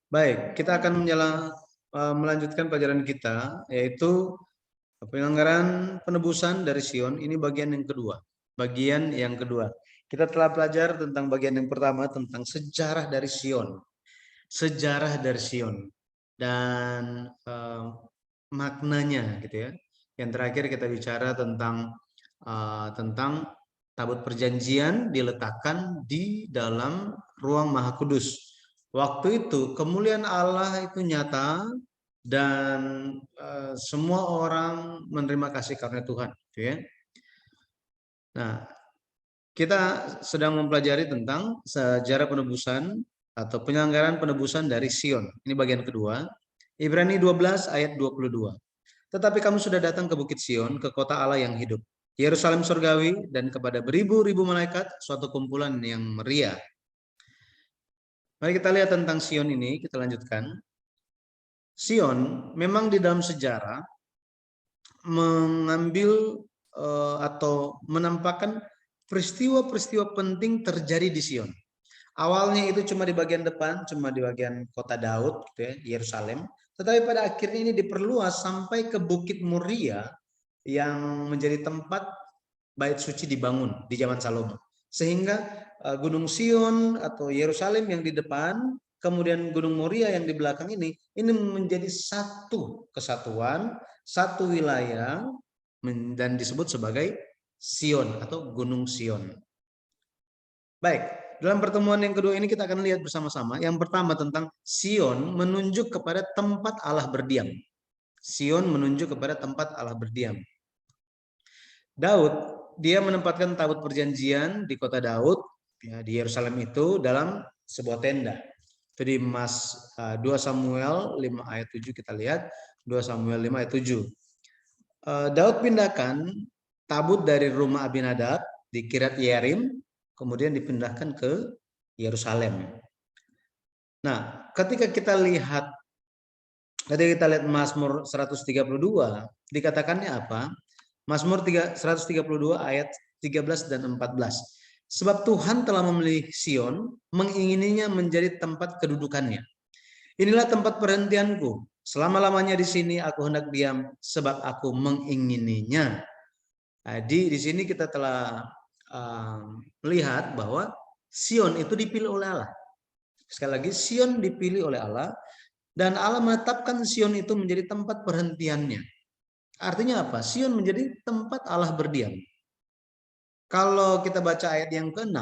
Baik, kita akan melanjutkan pelajaran kita, yaitu penyelenggaraan penebusan dari Sion. Ini bagian yang kedua. Bagian yang kedua. Kita telah belajar tentang bagian yang pertama, tentang sejarah dari Sion. Sejarah dari Sion. Dan maknanya gitu ya. Yang terakhir kita bicara tentang tabut perjanjian diletakkan di dalam ruang Maha Kudus. Waktu itu kemuliaan Allah itu nyata dan semua orang menerima kasih karunia Tuhan, gitu ya. Nah, kita sedang mempelajari tentang sejarah penebusan atau penyelenggaraan penebusan dari Sion. Ini bagian kedua. Ibrani 12 ayat 22. Tetapi kamu sudah datang ke Bukit Sion, ke kota Allah yang hidup, Yerusalem surgawi, dan kepada beribu-ribu malaikat, suatu kumpulan yang meriah. Mari kita lihat tentang Sion ini, kita lanjutkan. Sion memang di dalam sejarah mengambil atau menampakkan peristiwa-peristiwa penting terjadi di Sion. Awalnya itu cuma di bagian depan, cuma di bagian kota Daud, gitu ya, Yerusalem. Tetapi pada akhirnya ini diperluas sampai ke Bukit Muria yang menjadi tempat bait suci dibangun di zaman Salomo. Sehingga Gunung Sion atau Yerusalem yang di depan, kemudian Gunung Moria yang di belakang ini menjadi satu kesatuan, satu wilayah dan disebut sebagai Sion atau Gunung Sion. Baik, dalam pertemuan yang kedua ini kita akan lihat bersama-sama. Yang pertama tentang Sion menunjuk kepada tempat Allah berdiam. Sion menunjuk kepada tempat Allah berdiam. Daud, dia menempatkan tabut perjanjian di kota Daud, ya, di Yerusalem itu dalam sebuah tenda. Itu di 2 Samuel 5 ayat 7 kita lihat, 2 Samuel 5 ayat 7. Daud pindahkan tabut dari rumah Abinadab di Kiryat Yearim, kemudian dipindahkan ke Yerusalem. Nah, ketika kita lihat Mazmur 132, dikatakannya apa? Mazmur 132 ayat 13 dan 14. Sebab Tuhan telah memilih Sion, mengingininya menjadi tempat kedudukannya. Inilah tempat perhentianku. Selama-lamanya di sini aku hendak diam, sebab aku mengingininya. Jadi di sini kita telah melihat bahwa Sion itu dipilih oleh Allah. Sekali lagi, Sion dipilih oleh Allah, dan Allah menetapkan Sion itu menjadi tempat perhentiannya. Artinya apa? Sion menjadi tempat Allah berdiam. Kalau kita baca ayat yang ke-6,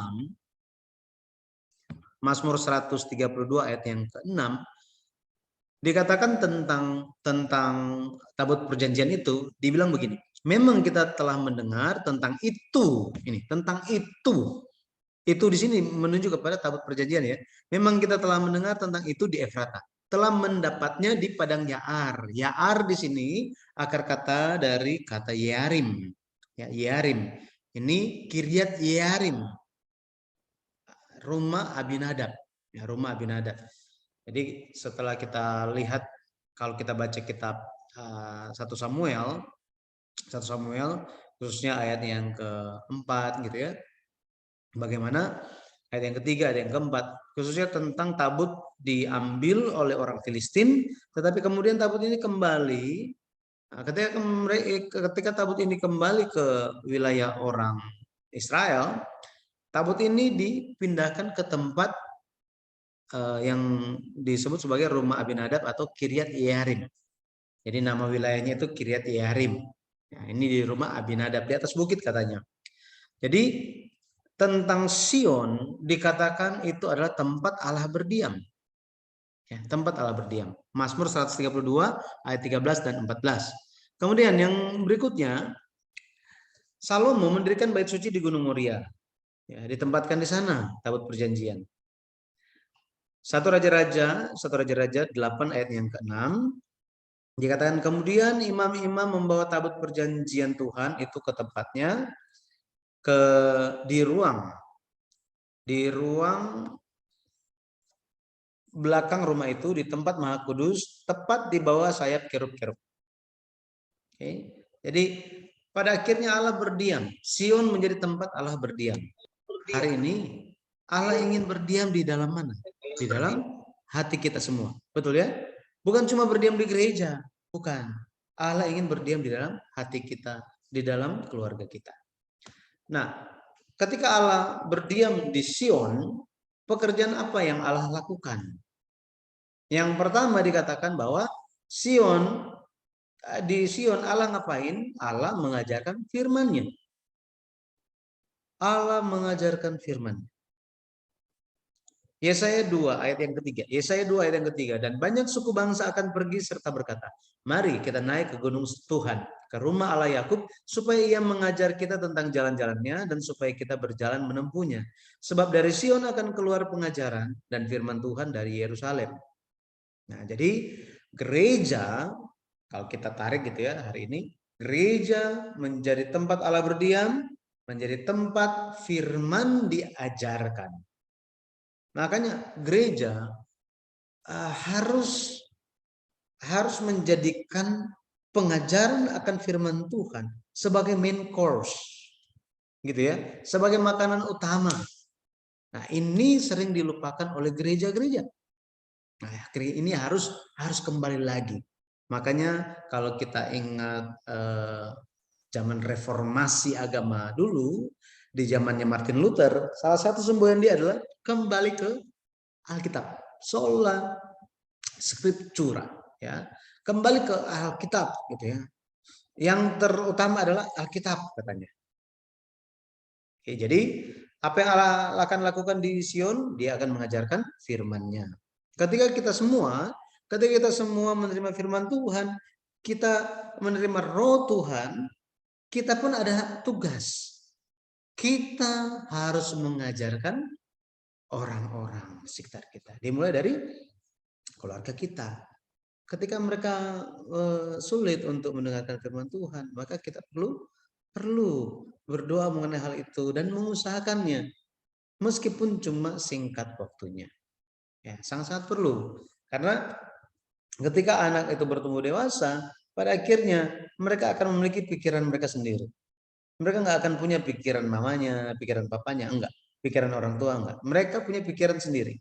Mazmur 132 ayat yang ke-6, dikatakan tentang tabut perjanjian itu, dibilang begini, memang kita telah mendengar tentang itu, tentang itu. Itu di sini menunjuk kepada tabut perjanjian ya. Memang kita telah mendengar tentang itu di Efrata. Telah mendapatnya di padang Yaar. Yaar di sini akar kata dari kata Yearim. Ya, Yearim. Ini Kiryat Yearim. Rumah Abinadab. Ya, rumah Abinadab. Jadi setelah kita lihat, kalau kita baca kitab 1 Samuel, khususnya ayat yang keempat gitu ya. Bagaimana ayat yang ketiga, ayat yang keempat, khususnya tentang tabut diambil oleh orang Filistin, tetapi kemudian tabut ini kembali. Nah, ketika tabut ini kembali ke wilayah orang Israel, tabut ini dipindahkan ke tempat yang disebut sebagai rumah Abinadab atau Kiryat Yearim. Jadi nama wilayahnya itu Kiryat Yearim. Nah, ini di rumah Abinadab di atas bukit katanya. Jadi tentang Sion dikatakan itu adalah tempat Allah berdiam. Ya, tempat Allah berdiam. Mazmur 132 ayat 13 dan 14. Kemudian yang berikutnya, Salomo mendirikan bait suci di Gunung Moria. Ya, ditempatkan di sana tabut perjanjian. 1 Raja-Raja 8 ayat yang ke-6 dikatakan kemudian imam-imam membawa tabut perjanjian Tuhan itu ke tempatnya di ruang belakang rumah itu, di tempat Maha Kudus, tepat di bawah sayap kerub-kerub. Oke. Jadi pada akhirnya Allah berdiam. Sion menjadi tempat Allah berdiam. Hari ini Allah ingin berdiam di dalam mana? Di dalam hati kita semua. Betul ya? Bukan cuma berdiam di gereja, bukan. Allah ingin berdiam di dalam hati kita, di dalam keluarga kita. Nah, ketika Allah berdiam di Sion, pekerjaan apa yang Allah lakukan? Yang pertama dikatakan bahwa Sion, di Sion Allah ngapain? Allah mengajarkan firman-Nya. Allah mengajarkan firman. Yesaya 2 ayat yang ketiga. Yesaya 2 ayat yang ketiga. Dan banyak suku bangsa akan pergi serta berkata, mari kita naik ke gunung Tuhan, ke rumah Allah Yakub, supaya ia mengajar kita tentang jalan-jalannya dan supaya kita berjalan menempuhnya. Sebab dari Sion akan keluar pengajaran dan firman Tuhan dari Yerusalem. Nah, jadi gereja, kalau kita tarik gitu ya hari ini, gereja menjadi tempat Allah berdiam, menjadi tempat firman diajarkan. Makanya gereja harus menjadikan pengajaran akan firman Tuhan sebagai main course, gitu ya, sebagai makanan utama. Nah, ini sering dilupakan oleh gereja-gereja. Nah, ini harus kembali lagi. Makanya kalau kita ingat zaman reformasi agama dulu, di zamannya Martin Luther, salah satu semboyan dia adalah kembali ke Alkitab, sola scriptura, ya, kembali ke Alkitab, gitu ya. Yang terutama adalah Alkitab katanya. Oke, jadi apa yang Allah akan lakukan di Sion, Dia akan mengajarkan firman-Nya. Ketika kita semua menerima firman Tuhan, kita menerima Roh Tuhan, kita pun ada tugas. Kita harus mengajarkan orang-orang sekitar kita. Dimulai dari keluarga kita. Ketika mereka sulit untuk mendengarkan firman Tuhan, maka kita perlu berdoa mengenai hal itu dan mengusahakannya, meskipun cuma singkat waktunya. Ya, sangat-sangat perlu. Karena ketika anak itu bertumbuh dewasa, pada akhirnya mereka akan memiliki pikiran mereka sendiri. Mereka nggak akan punya pikiran mamanya, pikiran papanya, enggak. Pikiran orang tua, enggak. Mereka punya pikiran sendiri.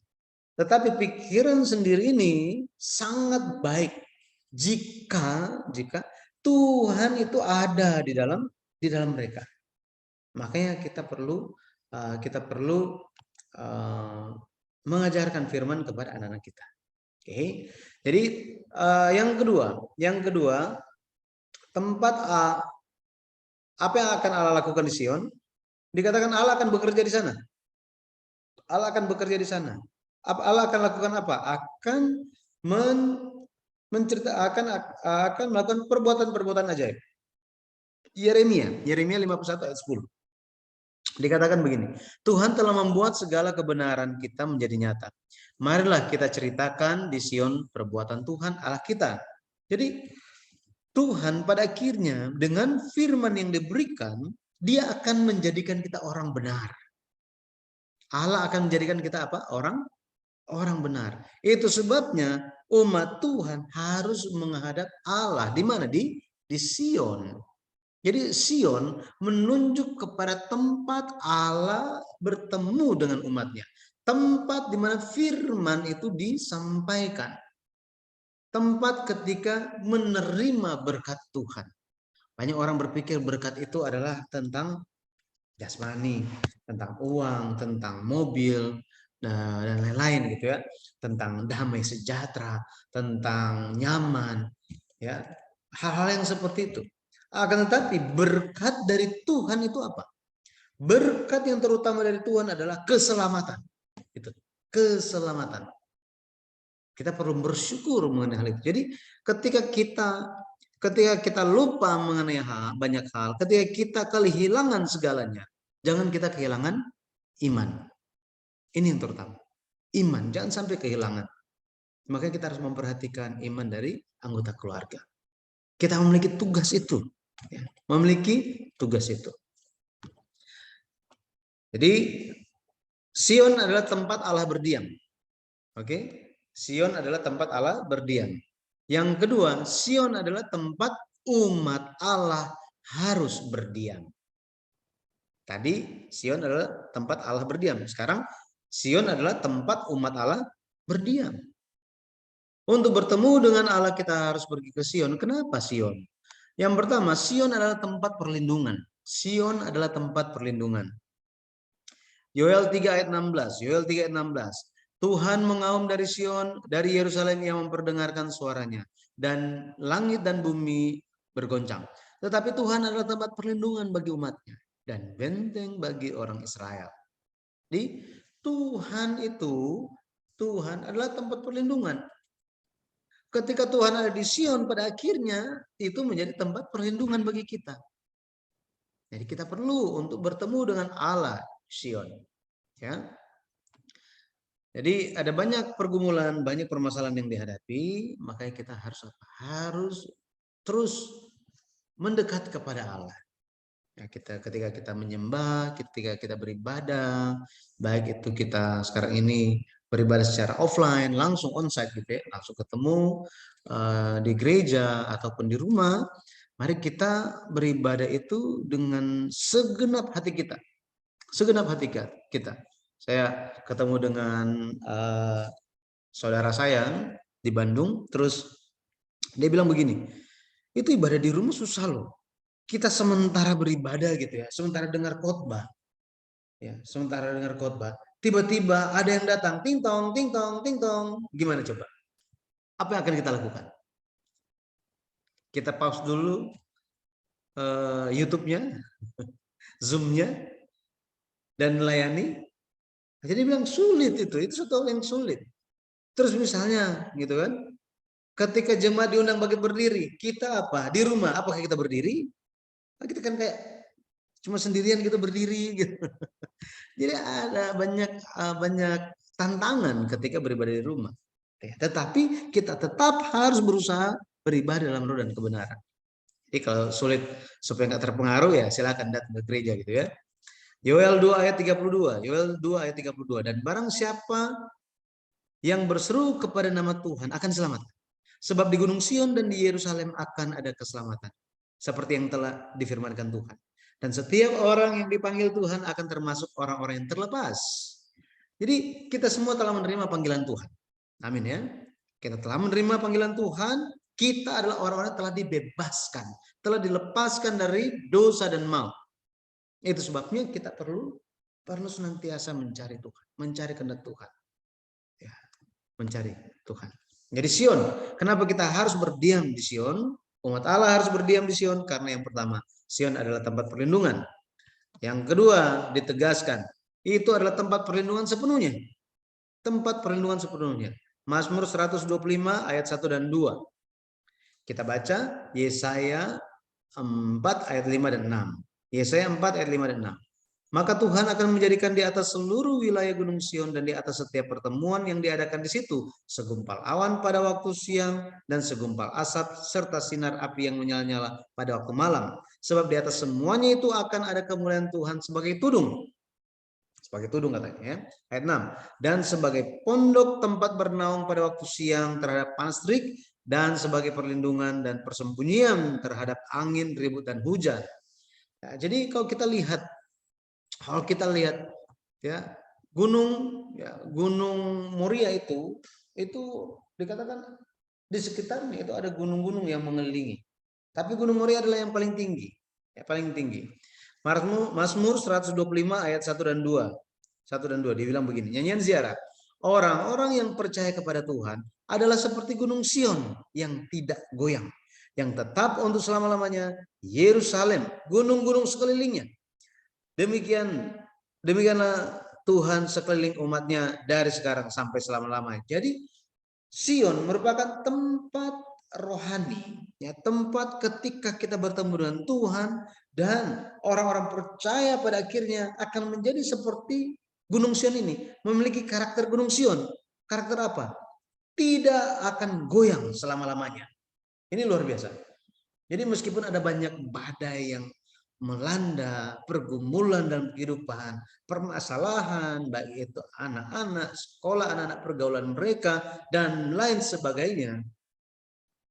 Tetapi pikiran sendiri ini sangat baik jika Tuhan itu ada di dalam mereka. Makanya kita perlu mengajarkan firman kepada anak-anak kita. Oke. Jadi yang kedua, tempat apa yang akan Allah lakukan di Sion? Dikatakan Allah akan bekerja di sana. Allah akan bekerja di sana. Allah akan lakukan apa? Akan akan melakukan perbuatan-perbuatan ajaib. Yeremia 51 ayat 10. Dikatakan begini, Tuhan telah membuat segala kebenaran kita menjadi nyata. Marilah kita ceritakan di Sion perbuatan Tuhan Allah kita. Jadi Tuhan pada akhirnya dengan firman yang diberikan, Dia akan menjadikan kita orang benar. Allah akan menjadikan kita apa? Orang benar. Itu sebabnya umat Tuhan harus menghadap Allah. Di mana? Di Sion. Jadi Sion menunjuk kepada tempat Allah bertemu dengan umatnya. Tempat di mana firman itu disampaikan. Tempat ketika menerima berkat Tuhan. Banyak orang berpikir berkat itu adalah tentang jasmani, tentang uang, tentang mobil, dan lain-lain gitu ya, tentang damai sejahtera, tentang nyaman, ya, hal-hal yang seperti itu. Akan tetapi berkat dari Tuhan itu apa? Berkat yang terutama dari Tuhan adalah keselamatan. Itu keselamatan. Kita perlu bersyukur mengenai hal itu. Jadi ketika kita lupa mengenai banyak hal, ketika kita kehilangan segalanya, jangan kita kehilangan iman. Ini yang terutama. Iman, jangan sampai kehilangan. Makanya kita harus memperhatikan iman dari anggota keluarga. Kita memiliki tugas itu. Memiliki tugas itu. Jadi Sion adalah tempat Allah berdiam. Oke? Sion adalah tempat Allah berdiam. Yang kedua, Sion adalah tempat umat Allah harus berdiam. Tadi Sion adalah tempat Allah berdiam. Sekarang Sion adalah tempat umat Allah berdiam. Untuk bertemu dengan Allah kita harus pergi ke Sion. Kenapa Sion? Yang pertama, Sion adalah tempat perlindungan. Sion adalah tempat perlindungan. Yoel 3 ayat 16. Yoel 3 ayat 16. Tuhan mengaum dari Sion, dari Yerusalem yang memperdengarkan suaranya. Dan langit dan bumi bergoncang. Tetapi Tuhan adalah tempat perlindungan bagi umatnya. Dan benteng bagi orang Israel. Jadi Tuhan adalah tempat perlindungan. Ketika Tuhan ada di Sion, pada akhirnya itu menjadi tempat perlindungan bagi kita. Jadi kita perlu untuk bertemu dengan Allah Sion. Ya. Jadi ada banyak pergumulan, banyak permasalahan yang dihadapi, makanya kita harus terus mendekat kepada Allah. Ya, ketika kita menyembah, ketika kita beribadah, baik itu kita sekarang ini beribadah secara offline, langsung onsite gitu ya, langsung ketemu di gereja ataupun di rumah, mari kita beribadah itu dengan segenap hati kita. Segenap hati kita. Saya ketemu dengan saudara saya di Bandung, terus dia bilang begini, itu ibadah di rumah susah loh. Kita sementara beribadah gitu ya, sementara dengar khotbah. Ya, sementara dengar khotbah, tiba-tiba ada yang datang, ting tong, ting tong, ting tong. Gimana coba? Apa yang akan kita lakukan? Kita pause dulu YouTube-nya, Zoom-nya, dan melayani. Jadi bilang sulit itu satu hal yang sulit. Terus misalnya gitu kan, ketika jemaat diundang bagi berdiri, kita apa? Di rumah, apakah kita berdiri? Kita kan kayak cuma sendirian gitu berdiri gitu. Jadi ada banyak tantangan ketika beribadah di rumah. Tetapi kita tetap harus berusaha beribadah dalam roh dan kebenaran. Jadi kalau sulit supaya nggak terpengaruh ya silakan datang ke gereja gitu ya. Yoel 2 ayat 32. Yoel 2 ayat 32. Dan barang siapa yang berseru kepada nama Tuhan akan selamat. Sebab di Gunung Sion dan di Yerusalem akan ada keselamatan. Seperti yang telah difirmankan Tuhan. Dan setiap orang yang dipanggil Tuhan akan termasuk orang-orang yang terlepas. Jadi kita semua telah menerima panggilan Tuhan. Amin ya. Kita telah menerima panggilan Tuhan. Kita adalah orang-orang yang telah dibebaskan. Telah dilepaskan dari dosa dan maut. Itu sebabnya kita perlu senantiasa mencari Tuhan. Mencari kehendak Tuhan. Ya, mencari Tuhan. Jadi Sion. Kenapa kita harus berdiam di Sion? Umat Allah harus berdiam di Sion karena yang pertama, Sion adalah tempat perlindungan. Yang kedua, ditegaskan, itu adalah tempat perlindungan sepenuhnya. Tempat perlindungan sepenuhnya. Mazmur 125 ayat 1 dan 2. Kita baca Yesaya 4 ayat 5 dan 6. Yesaya 4 ayat 5 dan 6. Maka Tuhan akan menjadikan di atas seluruh wilayah Gunung Sion dan di atas setiap pertemuan yang diadakan di situ segumpal awan pada waktu siang dan segumpal asap serta sinar api yang menyala-nyala pada waktu malam. Sebab di atas semuanya itu akan ada kemuliaan Tuhan sebagai tudung. Sebagai tudung katanya ya. Ayat 6. Dan sebagai pondok tempat bernaung pada waktu siang terhadap panas terik dan sebagai perlindungan dan persembunyian terhadap angin, ribut dan hujan. Ya, jadi kalau kita lihat ya gunung Moria itu dikatakan di sekitarnya itu ada gunung-gunung yang mengelilingi. Tapi Gunung Moria adalah yang paling tinggi, Mazmur 125 ayat 1 dan 2. 1 dan 2 dibilang begini, nyanyian ziarah. Orang-orang yang percaya kepada Tuhan adalah seperti Gunung Sion yang tidak goyang, yang tetap untuk selama-lamanya. Yerusalem, gunung-gunung sekelilingnya. Demikianlah Tuhan sekeliling umatnya dari sekarang sampai selama-lamanya. Jadi Sion merupakan tempat rohani, ya, tempat ketika kita bertemu dengan Tuhan dan orang-orang percaya pada akhirnya akan menjadi seperti Gunung Sion ini, memiliki karakter Gunung Sion. Karakter apa? Tidak akan goyang selama-lamanya. Ini luar biasa. Jadi meskipun ada banyak badai yang melanda, pergumulan dalam kehidupan, permasalahan, baik itu anak-anak, sekolah, anak-anak pergaulan mereka, dan lain sebagainya,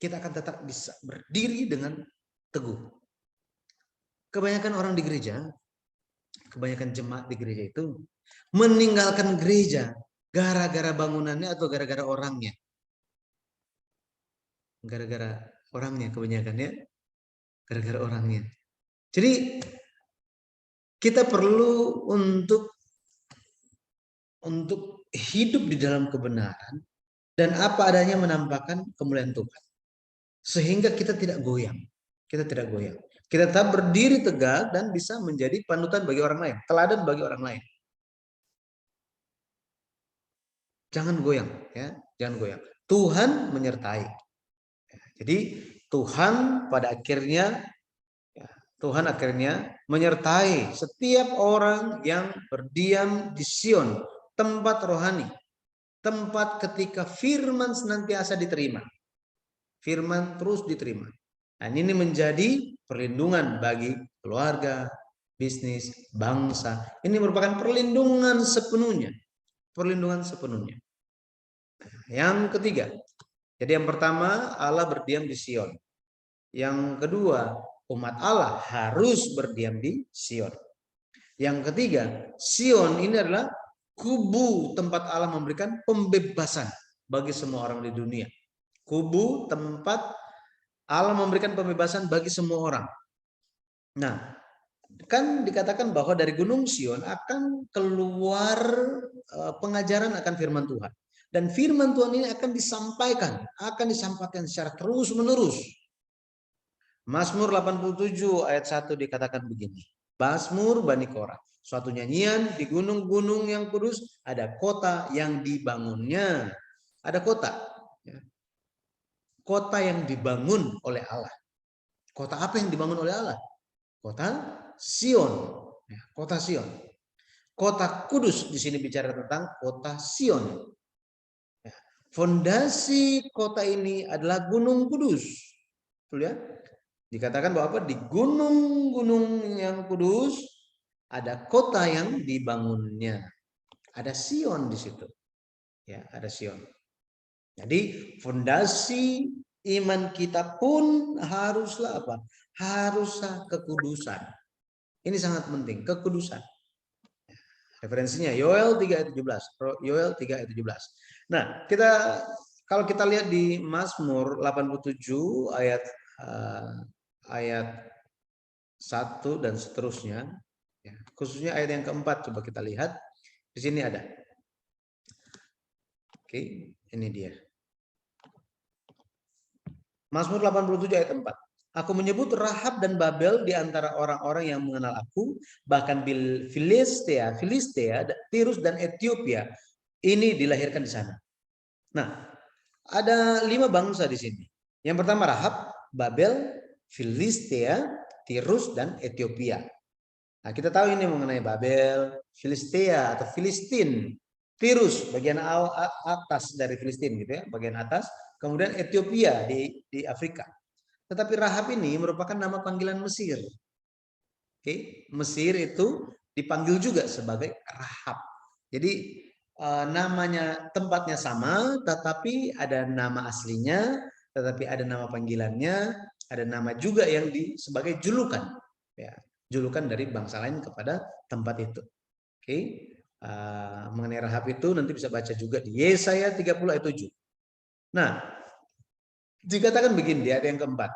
kita akan tetap bisa berdiri dengan teguh. Kebanyakan orang di gereja, kebanyakan jemaat di gereja itu meninggalkan gereja gara-gara bangunannya atau gara-gara orangnya. gara-gara orangnya kebanyakan ya, gara-gara orangnya. Jadi kita perlu untuk hidup di dalam kebenaran dan apa adanya menampakkan kemuliaan Tuhan. Sehingga kita tidak goyang. Kita tidak goyang. Kita tetap berdiri tegak dan bisa menjadi panutan bagi orang lain, teladan bagi orang lain. Jangan goyang, ya, jangan goyang. Tuhan menyertai. Jadi Tuhan pada akhirnya, ya, Tuhan akhirnya menyertai setiap orang yang berdiam di Sion, tempat rohani, tempat ketika firman senantiasa diterima. Firman terus diterima. Dan ini menjadi perlindungan bagi keluarga, bisnis, bangsa. Ini merupakan perlindungan sepenuhnya. Perlindungan sepenuhnya. Yang ketiga, jadi yang pertama Allah berdiam di Sion. Yang kedua, umat Allah harus berdiam di Sion. Yang ketiga, Sion ini adalah kubu tempat Allah memberikan pembebasan bagi semua orang di dunia. Kubu tempat Allah memberikan pembebasan bagi semua orang. Nah, kan dikatakan bahwa dari Gunung Sion akan keluar pengajaran akan firman Tuhan. Dan firman Tuhan ini akan disampaikan secara terus-menerus. Mazmur 87 ayat 1 dikatakan begini. Mazmur Bani Korah, suatu nyanyian di gunung-gunung yang kudus, ada kota yang dibangunnya. Ada kota. Kota yang dibangun oleh Allah. Kota apa yang dibangun oleh Allah? Kota Sion. Kota Sion. Kota kudus di sini bicara tentang kota Sion. Fondasi kota ini adalah Gunung Kudus. Betul ya? Dikatakan bahwa di gunung-gunung yang kudus ada kota yang dibangunnya. Ada Sion di situ. Ya, ada Sion. Jadi fondasi iman kita pun haruslah apa? Haruslah kekudusan. Ini sangat penting, kekudusan. Referensinya Yoel 3 ayat 17. Yoel 3 ayat 17. Nah, kalau kita lihat di Mazmur 87 ayat 1 dan seterusnya, ya, khususnya ayat yang keempat, coba kita lihat. Di sini ada. Oke, ini dia. Mazmur 87 ayat 4. Aku menyebut Rahab dan Babel di antara orang-orang yang mengenal aku, bahkan Filistea, Tirus dan Ethiopia ini dilahirkan di sana. Nah, ada 5 bangsa di sini. Yang pertama Rahab, Babel, Filistea, Tirus dan Ethiopia. Nah, kita tahu ini mengenai Babel, Filistea atau Filistin, Tirus bagian atas dari Filistin gitu ya, bagian atas, kemudian Ethiopia di Afrika. Tetapi Rahab ini merupakan nama panggilan Mesir. Oke, Mesir itu dipanggil juga sebagai Rahab. Jadi namanya, tempatnya sama, tetapi ada nama aslinya, tetapi ada nama panggilannya, ada nama juga yang sebagai julukan, ya, julukan dari bangsa lain kepada tempat itu. Oke, mengenai Rahab itu nanti bisa baca juga di Yesaya 30 ayat 7. Nah, dikatakan begini di ayat yang keempat.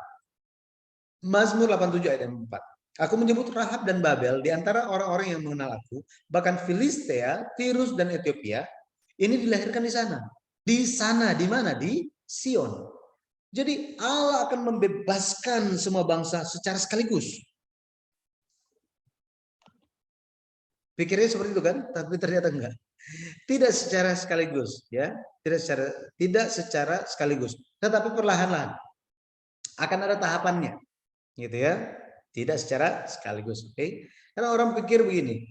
Mazmur 87 ayat yang keempat. Aku menyebut Rahab dan Babel di antara orang-orang yang mengenal aku, bahkan Filistea, Tirus dan Ethiopia, ini dilahirkan di sana. Di sana, di mana? Di Sion. Jadi Allah akan membebaskan semua bangsa secara sekaligus. Pikirnya seperti itu kan? Tapi ternyata enggak. Tidak secara sekaligus, ya. Tidak secara sekaligus, tetapi perlahan-lahan. Akan ada tahapannya. Gitu ya. Tidak secara sekaligus, oke? Karena orang pikir begini.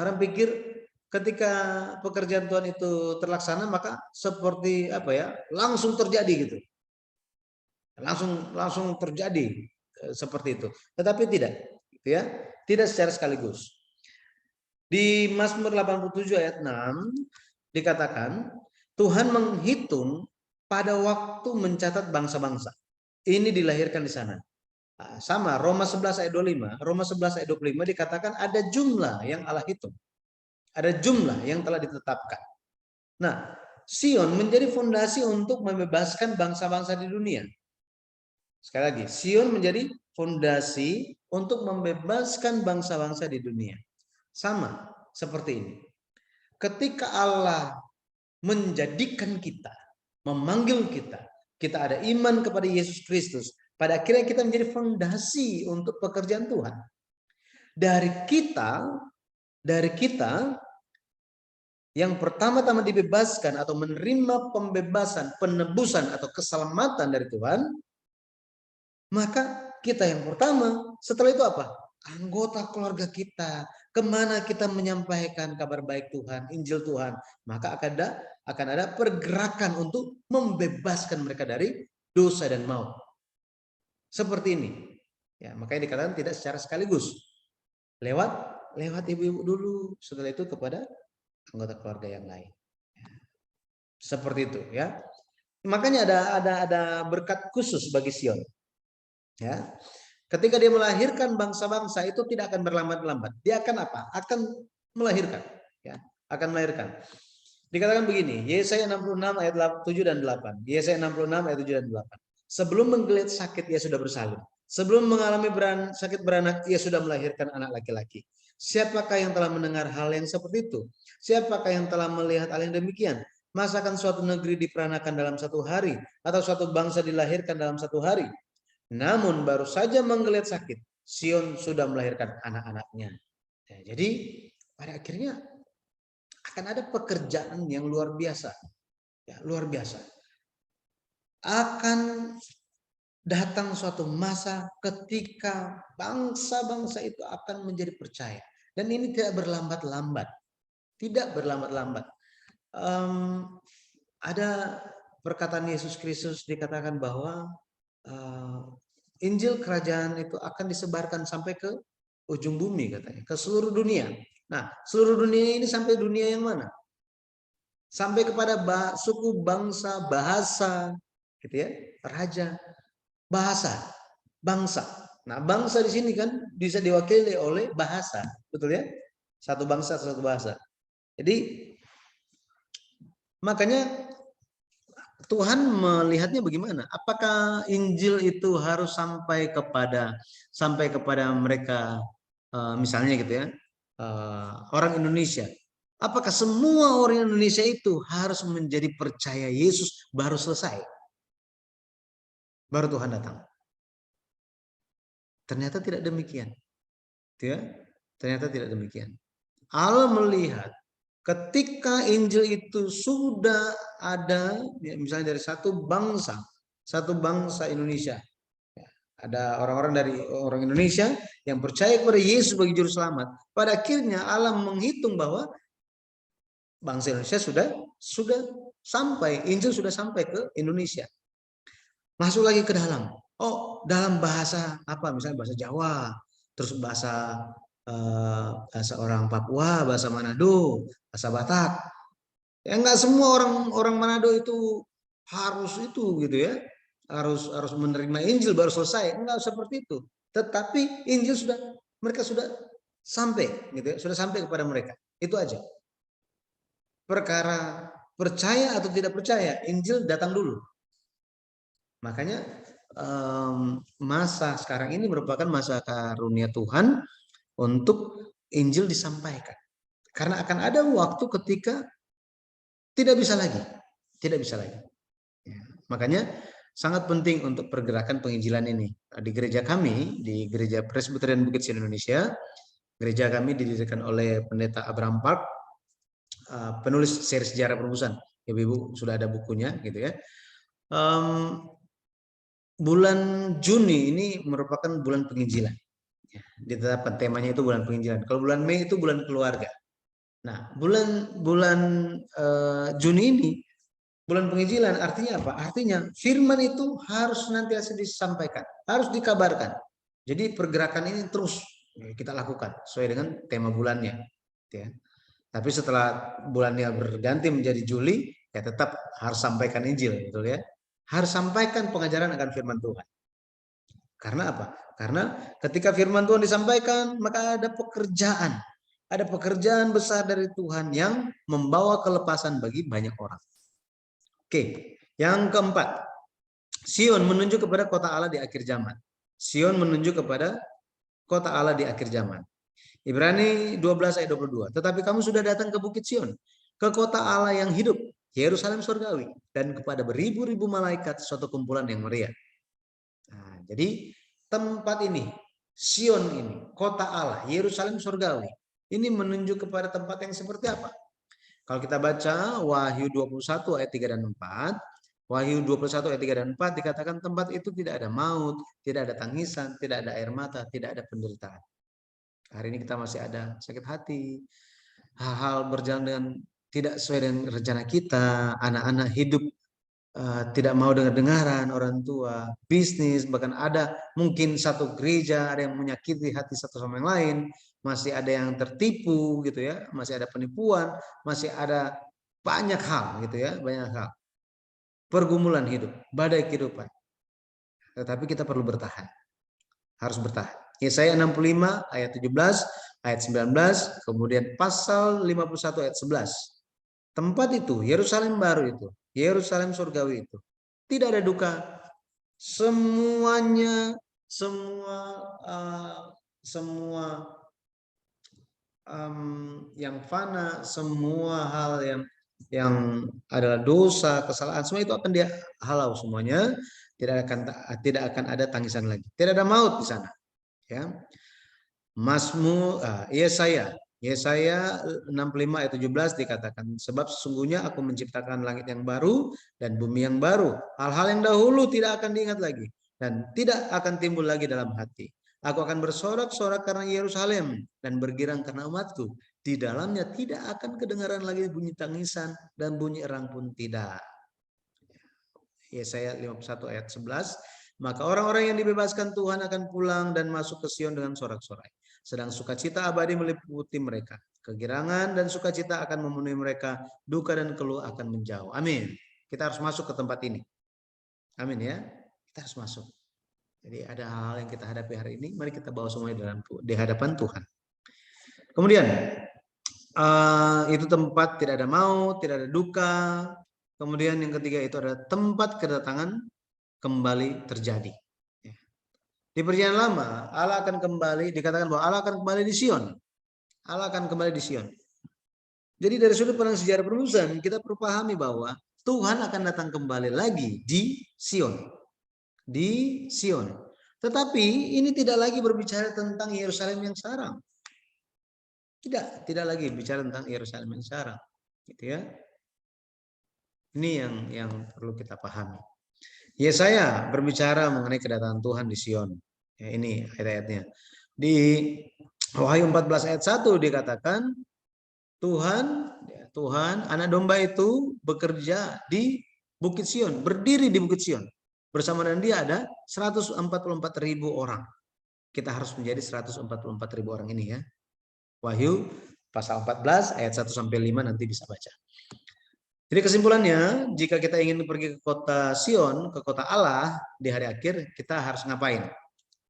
Orang pikir ketika pekerjaan Tuhan itu terlaksana maka seperti apa ya? Langsung terjadi gitu. Langsung terjadi seperti itu. Tetapi tidak, gitu ya. Tidak secara sekaligus. Di Mazmur 87 ayat 6 dikatakan Tuhan menghitung pada waktu mencatat bangsa-bangsa. Ini dilahirkan di sana. Sama Roma 11 ayat 25, Roma 11 ayat 25 dikatakan ada jumlah yang Allah hitung. Ada jumlah yang telah ditetapkan. Nah, Sion menjadi fondasi untuk membebaskan bangsa-bangsa di dunia. Sekali lagi, Sion menjadi fondasi untuk membebaskan bangsa-bangsa di dunia. Sama seperti ini. Ketika Allah menjadikan kita, memanggil kita, kita ada iman kepada Yesus Kristus, pada akhirnya kita menjadi fondasi untuk pekerjaan Tuhan. Dari kita yang pertama-tama dibebaskan atau menerima pembebasan, penebusan atau keselamatan dari Tuhan, maka kita yang pertama, setelah itu apa? Anggota keluarga kita, kemana kita menyampaikan kabar baik Tuhan, Injil Tuhan, maka akan ada pergerakan untuk membebaskan mereka dari dosa dan maut. Seperti ini. Ya, makanya dikatakan tidak secara sekaligus. Lewat ibu-ibu dulu, setelah itu kepada anggota keluarga yang lain. Seperti itu, ya. Makanya ada berkat khusus bagi Sion. Ya. Ketika dia melahirkan bangsa-bangsa itu tidak akan berlambat-lambat. Dia akan apa? Akan melahirkan, ya. Akan melahirkan. Dikatakan begini, Yesaya 66 ayat 7 dan 8. Yesaya 66 ayat 7 dan 8. Sebelum menggeliat sakit ia sudah bersalin. Sebelum mengalami sakit beranak ia sudah melahirkan anak laki-laki. Siapakah yang telah mendengar hal yang seperti itu? Siapakah yang telah melihat hal yang demikian? Masakan suatu negeri diperanakan dalam satu hari, atau suatu bangsa dilahirkan dalam satu hari? Namun baru saja menggeliat sakit, Sion sudah melahirkan anak-anaknya. Ya, jadi pada akhirnya akan ada pekerjaan yang luar biasa. Ya, luar biasa. Akan datang suatu masa ketika bangsa-bangsa itu akan menjadi percaya. Dan ini tidak berlambat-lambat. Tidak berlambat-lambat. Ada perkataan Yesus Kristus dikatakan bahwa Injil kerajaan itu akan disebarkan sampai ke ujung bumi katanya, ke seluruh dunia. Nah, seluruh dunia ini sampai dunia yang mana? Sampai kepada suku, bangsa, bahasa, gitu ya, raja, bahasa, bangsa. Nah, bangsa di sini kan bisa diwakili oleh bahasa, betul ya? Satu bangsa, satu bahasa. Jadi makanya Tuhan melihatnya bagaimana? Apakah Injil itu harus sampai kepada mereka, misalnya gitu ya, orang Indonesia? Apakah semua orang Indonesia itu harus menjadi percaya Yesus baru selesai? Baru Tuhan datang? Ternyata tidak demikian. Ya, ternyata tidak demikian. Allah melihat ketika Injil itu sudah ada, ya, misalnya dari satu bangsa Indonesia, ya, ada orang-orang dari orang Indonesia yang percaya kepada Yesus sebagai juru selamat. Pada akhirnya Allah menghitung bahwa bangsa Indonesia sudah sampai, Injil sudah sampai ke Indonesia. Masuk lagi ke dalam. Oh, dalam bahasa apa? Misalnya bahasa Jawa, terus bahasa orang Papua, bahasa Manado, bahasa Batak. Ya enggak semua orang Manado itu harus itu gitu ya. Harus menerima Injil baru selesai. Enggak seperti itu. Tetapi Injil mereka sudah sampai gitu ya, sudah sampai kepada mereka. Itu aja. Perkara percaya atau tidak percaya, Injil datang dulu. Makanya masa sekarang ini merupakan masa karunia Tuhan untuk Injil disampaikan. Karena akan ada waktu ketika tidak bisa lagi. Ya, makanya sangat penting untuk pergerakan penginjilan ini. Di gereja kami, di Gereja Presbyterian Bukit Sion Indonesia, gereja kami didirikan oleh Pendeta Abraham Park, penulis seri sejarah penebusan. Ibu-ibu sudah ada bukunya gitu ya. Bulan Juni ini merupakan bulan penginjilan. Ditetapkan temanya itu bulan penginjilan. Kalau bulan Mei itu bulan keluarga. Nah, bulan Juni ini bulan penginjilan, artinya apa? Artinya firman itu harus nantiasa disampaikan, harus dikabarkan. Jadi pergerakan ini terus kita lakukan sesuai dengan tema bulannya. Ya. Tapi setelah bulannya berganti menjadi Juli, ya tetap harus sampaikan Injil, betul ya? Harus sampaikan pengajaran akan firman Tuhan. Karena apa? Karena ketika firman Tuhan disampaikan, maka ada pekerjaan. Ada pekerjaan besar dari Tuhan yang membawa kelepasan bagi banyak orang. Oke, yang keempat, Sion menunjuk kepada kota Allah di akhir zaman. Sion menunjuk kepada kota Allah di akhir zaman. Ibrani 12 ayat 22. Tetapi kamu sudah datang ke Bukit Sion, ke kota Allah yang hidup, Yerusalem surgawi, dan kepada beribu-ribu malaikat, suatu kumpulan yang meriah. Nah, jadi tempat ini, Sion ini, kota Allah, Yerusalem surgawi, ini menunjuk kepada tempat yang seperti apa? Kalau kita baca Wahyu 21 ayat 3 dan 4, Wahyu 21 ayat 3 dan 4 dikatakan tempat itu tidak ada maut, tidak ada tangisan, tidak ada air mata, tidak ada penderitaan. Hari ini kita masih ada sakit hati, hal-hal berjalan dengan tidak sesuai dengan rencana kita, anak-anak hidup tidak mau dengar-dengaran orang tua, bisnis, bahkan ada mungkin satu gereja ada yang menyakiti hati satu sama yang lain, masih ada yang tertipu gitu ya, masih ada penipuan, masih ada banyak hal gitu ya, banyak hal. Pergumulan hidup, badai kehidupan. Tetapi kita perlu bertahan. Harus bertahan. Yesaya 65 ayat 17, ayat 19, kemudian pasal 51 ayat 11. Tempat itu, Yerusalem baru itu, Yerusalem surgawi itu, tidak ada duka. Semuanya, semua yang fana, semua hal yang adalah dosa, kesalahan, semua itu akan dia halau semuanya. Tidak akan ada tangisan lagi. Tidak ada maut di sana. Ya. Yesaya 65 ayat 17 dikatakan, sebab sesungguhnya aku menciptakan langit yang baru dan bumi yang baru. Hal-hal yang dahulu tidak akan diingat lagi dan tidak akan timbul lagi dalam hati. Aku akan bersorak-sorak karena Yerusalem dan bergirang karena umatku. Di dalamnya tidak akan kedengaran lagi bunyi tangisan dan bunyi erang pun tidak. Yesaya 51 ayat 11. Maka orang-orang yang dibebaskan Tuhan akan pulang dan masuk ke Sion dengan sorak-sorai. Sedang sukacita abadi meliputi mereka. Kegirangan dan sukacita akan memenuhi mereka. Duka dan keluh akan menjauh. Amin. Kita harus masuk ke tempat ini. Amin ya. Kita harus masuk. Jadi ada hal-hal yang kita hadapi hari ini. Mari kita bawa semuanya di hadapan Tuhan. Kemudian itu tempat tidak ada maut, tidak ada duka. Kemudian yang ketiga itu adalah tempat kedatangan kembali terjadi. Di perjanjian lama Allah akan kembali, dikatakan bahwa Allah akan kembali di Sion. Allah akan kembali di Sion. Jadi dari sudut pandang sejarah penebusan kita perlu pahami bahwa Tuhan akan datang kembali lagi di Sion. Di Sion. Tetapi ini tidak lagi berbicara tentang Yerusalem yang sekarang. Tidak lagi bicara tentang Yerusalem yang sekarang. Gitu ya. Ini yang perlu kita pahami. Yesaya berbicara mengenai kedatangan Tuhan di Sion. Ya, ini ayat-ayatnya. Di Wahyu 14 ayat 1 dikatakan Tuhan anak domba itu bekerja di Bukit Sion, berdiri di Bukit Sion. Bersama dengan dia ada 144.000 orang. Kita harus menjadi 144.000 orang ini ya. Wahyu pasal 14 ayat 1 sampai 5 nanti bisa baca. Jadi kesimpulannya, jika kita ingin pergi ke kota Sion, ke kota Allah di hari akhir, kita harus ngapain?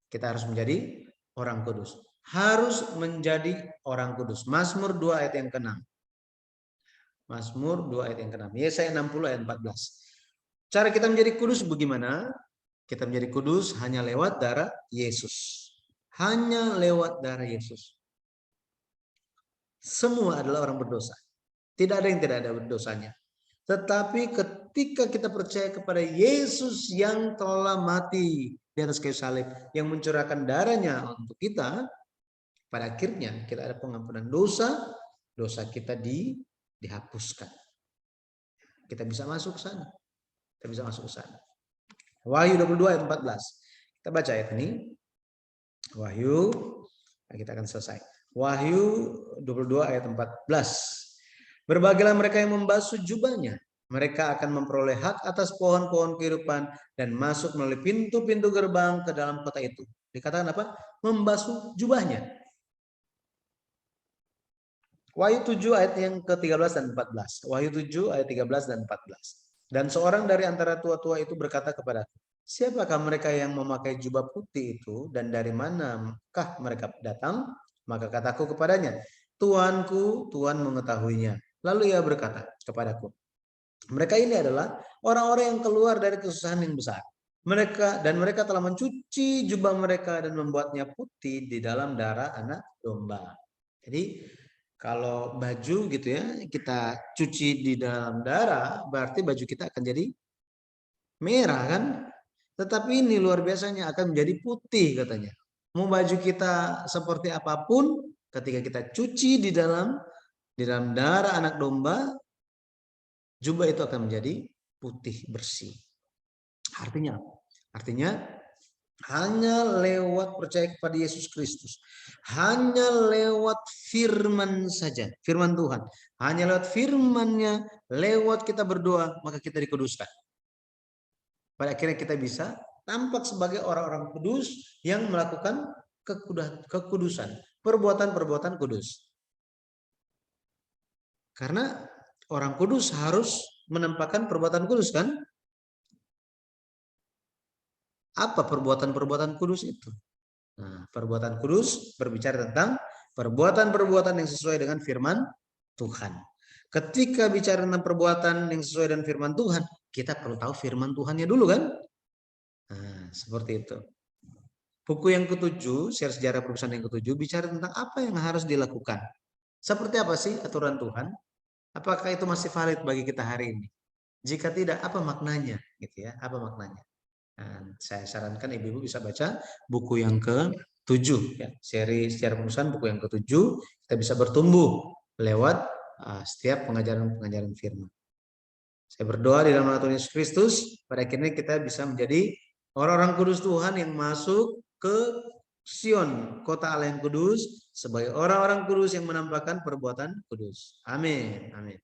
Kita harus menjadi orang kudus. Harus menjadi orang kudus. Mazmur 2 ayat yang ke-6. Mazmur 2 ayat yang ke-6. Yesaya 60 ayat 14. Cara kita menjadi kudus bagaimana? Kita menjadi kudus hanya lewat darah Yesus. Hanya lewat darah Yesus. Semua adalah orang berdosa. Tidak ada yang tidak ada dosanya. Tetapi ketika kita percaya kepada Yesus yang telah mati di atas kayu salib, yang mencurahkan darahnya untuk kita, pada akhirnya kita ada pengampunan dosa, dosa kita dihapuskan. Kita bisa masuk ke sana. Kita bisa masuk ke sana. Wahyu 22 ayat 14. Kita baca ayat ini. Wahyu, kita akan selesai. Wahyu 22 ayat 14. Berbahagialah mereka yang membasuh jubahnya. Mereka akan memperoleh hak atas pohon-pohon kehidupan dan masuk melalui pintu-pintu gerbang ke dalam kota itu. Dikatakan apa? Membasuh jubahnya. Wahyu 7 ayat yang ke-13 dan 14. Wahyu 7 ayat 13 dan 14. Dan seorang dari antara tua-tua itu berkata kepadaku, siapakah mereka yang memakai jubah putih itu dan dari manakah mereka datang? Maka kataku kepadanya, Tuanku, Tuhan mengetahuinya. Lalu ia berkata kepadaku, Mereka ini adalah orang-orang yang keluar dari kesusahan yang besar. Mereka telah mencuci jubah mereka dan membuatnya putih di dalam darah anak domba. Jadi kalau baju gitu ya kita cuci di dalam darah, berarti baju kita akan jadi merah kan? Tetapi ini luar biasanya akan menjadi putih katanya. Mau baju kita seperti apapun, ketika kita cuci di dalam darah anak domba, jubah itu akan menjadi putih bersih. Artinya apa? Artinya hanya lewat percaya kepada Yesus Kristus, hanya lewat firman saja, firman Tuhan, hanya lewat firman-Nya, lewat kita berdoa, maka kita dikuduskan. Pada akhirnya kita bisa tampak sebagai orang-orang kudus yang melakukan kekudusan, perbuatan-perbuatan kudus. Karena orang kudus harus menampakkan perbuatan kudus kan? Apa perbuatan-perbuatan kudus itu? Nah, perbuatan kudus berbicara tentang perbuatan-perbuatan yang sesuai dengan firman Tuhan. Ketika bicara tentang perbuatan yang sesuai dengan firman Tuhan, kita perlu tahu firman Tuhannya dulu kan? Nah, seperti itu. Buku yang ketujuh, Share Sejarah Perusahaan yang ketujuh, bicara tentang apa yang harus dilakukan. Seperti apa sih aturan Tuhan? Apakah itu masih valid bagi kita hari ini? Jika tidak, apa maknanya? Gitu ya, apa maknanya? Nah, saya sarankan ibu-ibu bisa baca buku yang ke-7 ya, seri Sejarah Perusahaan buku yang ke-7. Kita bisa bertumbuh lewat setiap pengajaran-pengajaran firman. Saya berdoa di dalam nama Tuhan Yesus Kristus, pada akhirnya kita bisa menjadi orang-orang kudus Tuhan yang masuk ke Sion, kota Allah yang kudus, sebagai orang-orang kudus yang menampakkan perbuatan kudus. Amin. Amin.